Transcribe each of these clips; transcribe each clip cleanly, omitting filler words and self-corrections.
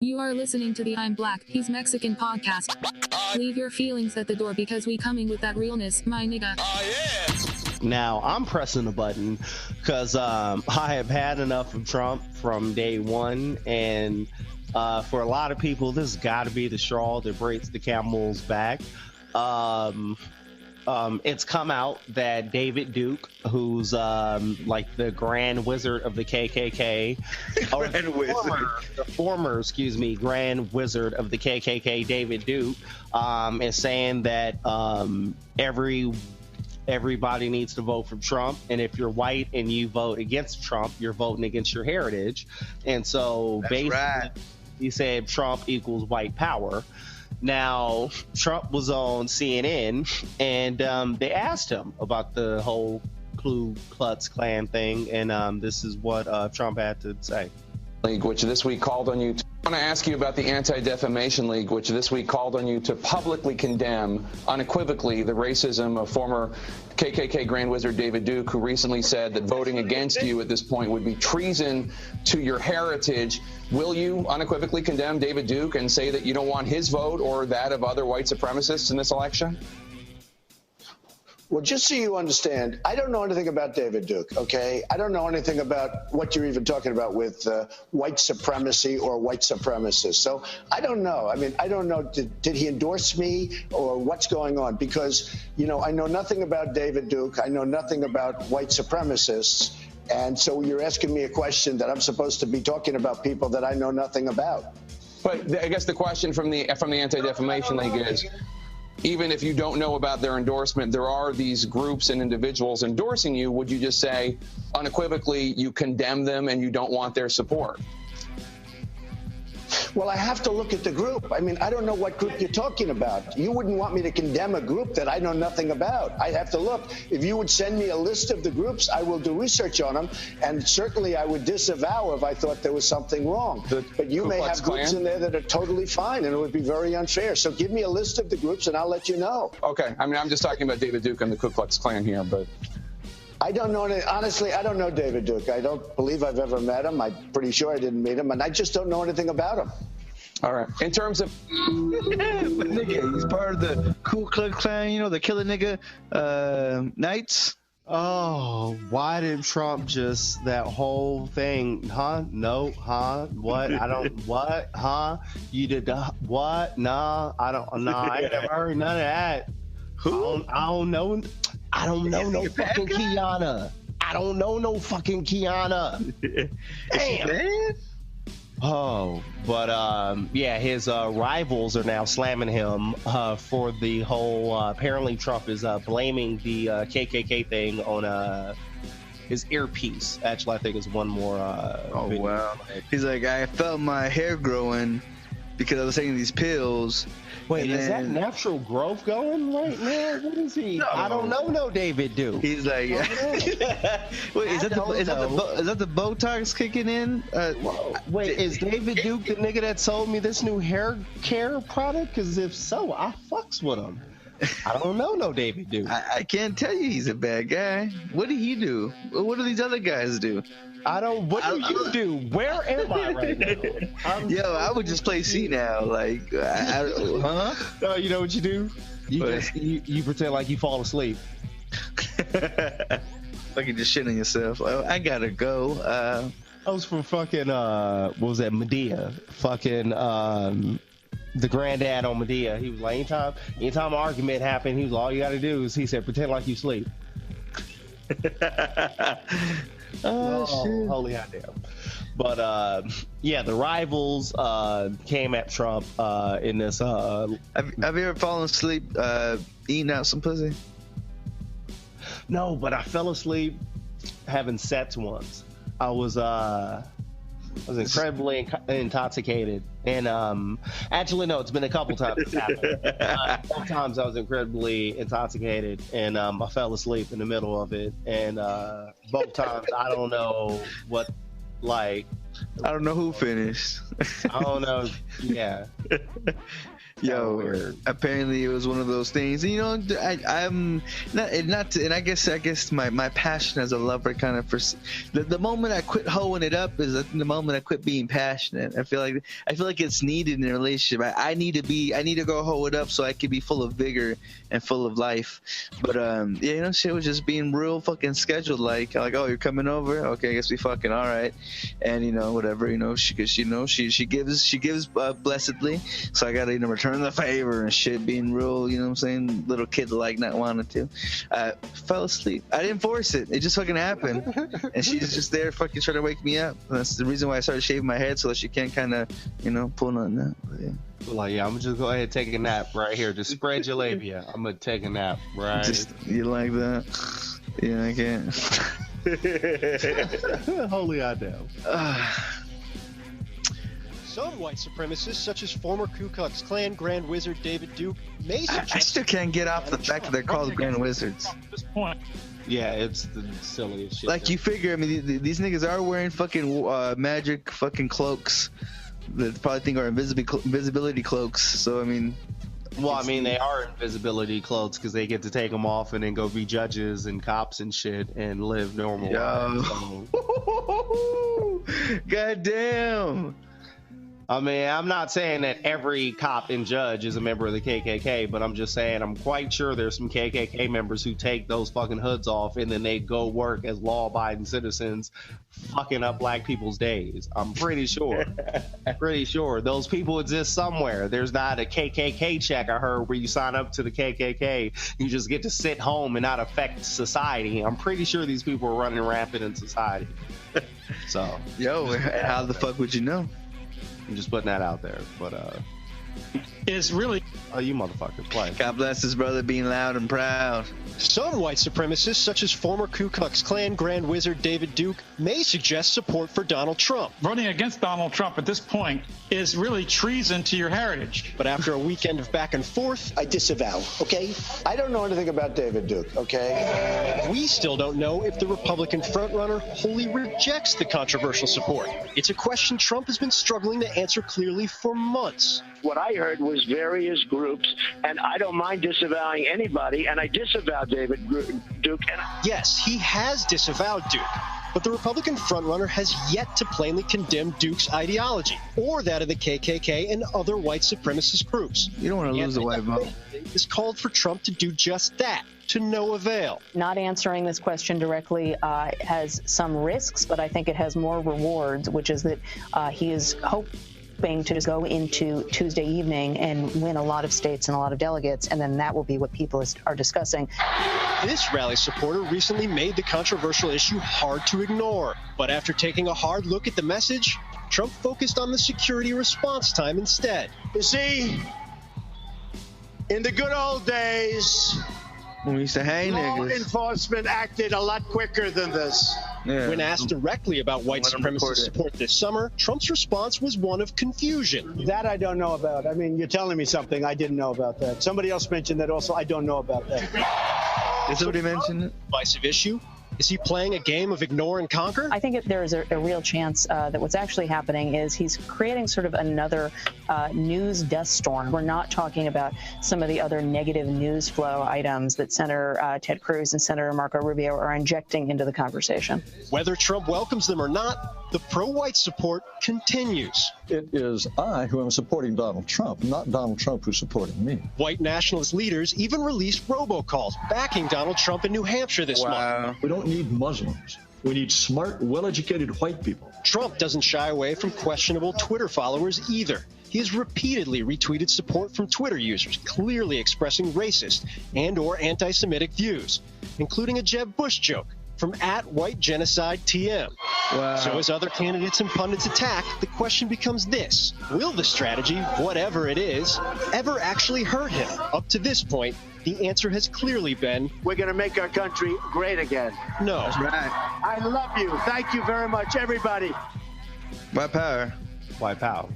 You are listening to the I'm Black, He's Mexican podcast. Leave your feelings at the door because we coming with that realness, my nigga. Now, I'm pressing the button because I have had enough of Trump from day one. And for a lot of people, this has got to be the straw that breaks the camel's back. It's come out that David Duke, who's like the Grand Wizard of the KKK, the former, Grand Wizard of the KKK, David Duke, is saying that everybody needs to vote for Trump, and if you're white and you vote against Trump, you're voting against your heritage. And so basically, he said Trump equals white power. Now, Trump was on CNN, and they asked him about the whole Ku Klux Klan thing, and this is what Trump had to say. League, which this week called on you. I want to ask you about the Anti-Defamation League, which this week called on you to publicly condemn unequivocally the racism of former KKK Grand Wizard David Duke, who recently said that voting against you at this point would be treason to your heritage. Will you unequivocally condemn David Duke and say that you don't want his vote or that of other white supremacists in this election? Well, just so you understand, I don't know anything about David Duke, okay? I don't know anything about what you're even talking about with white supremacy or white supremacists. So I don't know. I mean, I don't know, did he endorse me or what's going on? Because, you know, I know nothing about David Duke. I know nothing about white supremacists. And so you're asking me a question that I'm supposed to be talking about people that I know nothing about. But I guess the question from the Anti-Defamation League is, even if you don't know about their endorsement, there are these groups and individuals endorsing you. Would you just say unequivocally you condemn them and you don't want their support? Well, I have to look at the group. I mean, I don't know what group you're talking about. You wouldn't want me to condemn a group that I know nothing about. I'd have to look. If you would send me a list of the groups, I will do research on them. And certainly I would disavow if I thought there was something wrong. But you may have groups in there that are totally fine, and it would be very unfair. So give me a list of the groups, and I'll let you know. Okay. I mean, I'm just talking about David Duke and the Ku Klux Klan here, but... I don't know. Honestly, I don't know David Duke. I don't believe I've ever met him. I'm pretty sure I didn't meet him, and I just don't know anything about him. All right. In terms of... But nigga, he's part of the Ku Klux Klan, you know, the killer nigga Knights. Oh, why did Trump just that whole thing? Huh? No, huh? What? I don't, what? Huh? You did what? Nah, I don't, nah, I ain't never heard none of that. Who? I don't know. I don't know no fucking Kiana. I don't know no fucking Kiana. Damn. Oh, but yeah, his rivals are now slamming him for the whole. Apparently, Trump is blaming the KKK thing on his earpiece. Actually, I think it's one more. Oh wow! He's like, I felt my hair growing because I was taking these pills. Wait, is that natural growth going right now? What is he? No. I don't know. No, David Duke. He's like, wait, is that the Botox kicking in? Wait, is David Duke the nigga that sold me this new hair care product? Because if so, I fucks with him. I don't know no David Duke. I can't tell you he's a bad guy. What did he do? What do these other guys do? What do you do? Where am I right now? I would just play C now. Like, huh? No, you know what you do? You pretend like you fall asleep. Like you just shit on yourself. I gotta go. I was from fucking what was that? Medea. Fucking the granddad on Medea. He was like, anytime an argument happened, he was like, all you gotta do is, he said, pretend like you sleep. Oh, shit. Holy hot damn. But yeah, the rivals came at Trump in this have you ever fallen asleep eating out some pussy? No, but I fell asleep having sex once. I was incredibly intoxicated, and actually no, it's been a couple times it's happened. Sometimes I was incredibly intoxicated, and I fell asleep in the middle of it, and both times I don't know what, like, I don't know who finished. I don't know. Yeah. Yo, apparently it was one of those things. You know, I'm not, and I guess my passion as a lover kind of the moment I quit hoeing it up is the moment I quit being passionate. I feel like it's needed in a relationship. I need to go hoe it up so I can be full of vigor and full of life. But yeah, you know, shit was just being real fucking scheduled. Like oh, you're coming over? Okay, I guess we fucking all right. And you know, whatever. You know, she gives blessedly. So I gotta return the favor and shit, being real, you know what I'm saying, little kid like not wanting to. Fell asleep. I didn't force it. It just fucking happened. And she's just there fucking trying to wake me up. And that's the reason why I started shaving my head so that she can't kind of, you know, pull nothing out. But, yeah. Like, yeah, I'm gonna just go ahead and take a nap right here. Just spread your labia. I'm gonna take a nap right. Just, you like that? Yeah, I can't. Holy I know. Some white supremacists, such as former Ku Klux Klan Grand Wizard David Duke, may suggest... I still can't get off the fact that they're called Grand Wizards. At this point. Yeah, it's the silliest shit. Like, you figure, I mean, these niggas are wearing fucking magic fucking cloaks that probably think are invisibility cloaks. So, I mean... Well, I mean, they are invisibility cloaks because they get to take them off and then go be judges and cops and shit and live normal lives. So. God damn. I mean, I'm not saying that every cop and judge is a member of the KKK, but I'm just saying I'm quite sure there's some KKK members who take those fucking hoods off and then they go work as law-abiding citizens fucking up black people's days. I'm pretty sure. Pretty sure. Those people exist somewhere. There's not a KKK check, I heard, where you sign up to the KKK. You just get to sit home and not affect society. I'm pretty sure these people are running rampant in society. So. Yo, how the fuck would you know? I'm just putting that out there, but is really... Oh, you motherfucker, play. God bless his brother being loud and proud. Some white supremacists, such as former Ku Klux Klan Grand Wizard David Duke, may suggest support for Donald Trump. Voting against Donald Trump at this point is really treason to your heritage. But after a weekend of back and forth... I disavow, okay? I don't know anything about David Duke, okay? We still don't know if the Republican frontrunner wholly rejects the controversial support. It's a question Trump has been struggling to answer clearly for months. What I heard was various groups, and I don't mind disavowing anybody, and I disavow David Duke. Yes, he has disavowed Duke, but the Republican frontrunner has yet to plainly condemn Duke's ideology, or that of the KKK and other white supremacist groups. You don't want to lose the white vote. It's called for Trump to do just that, to no avail. Not answering this question directly has some risks, but I think it has more rewards, which is that he is hoping to just go into Tuesday evening and win a lot of states and a lot of delegates, and then that will be what people are discussing. This rally supporter recently made the controversial issue hard to ignore. But after taking a hard look at the message, Trump focused on the security response time instead. You see, in the good old days, when we used to hang law niggas, enforcement acted a lot quicker than this. Yeah. When asked directly about white supremacist support this summer, Trump's response was one of confusion. That I don't know about. I mean, you're telling me something I didn't know about that. Somebody else mentioned that also. I don't know about that. Did somebody mention it? Divisive issue? Is he playing a game of ignore and conquer? I think there is a real chance that what's actually happening is he's creating sort of another news dust storm. We're not talking about some of the other negative news flow items that Senator Ted Cruz and Senator Marco Rubio are injecting into the conversation. Whether Trump welcomes them or not, the pro-white support continues. It is I who am supporting Donald Trump, not Donald Trump who's supporting me. White nationalist leaders even released robocalls backing Donald Trump in New Hampshire this month. We don't need Muslims. We need smart, well-educated white people. Trump doesn't shy away from questionable Twitter followers either. He has repeatedly retweeted support from Twitter users clearly expressing racist and or anti-Semitic views, including a Jeb Bush joke from @WhiteGenocideTM. Wow. So as other candidates and pundits attack, the question becomes this: will the strategy, whatever it is, ever actually hurt him? Up to this point, the answer has clearly been, we're going to make our country great again. No. That's right. I love you. Thank you very much, everybody. White power. White power.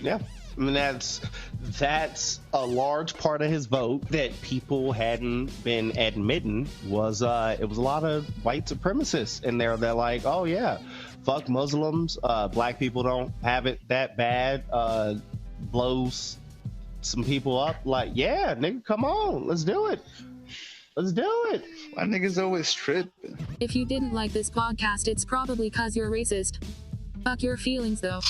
Yeah. I mean, that's a large part of his vote that people hadn't been admitting was it was a lot of white supremacists in there. They're like, oh yeah, fuck Muslims, black people don't have it that bad, blows some people up, like, yeah, nigga, come on, let's do it. Let's do it. My niggas always tripping. If you didn't like this podcast, it's probably cause you're racist. Fuck your feelings though.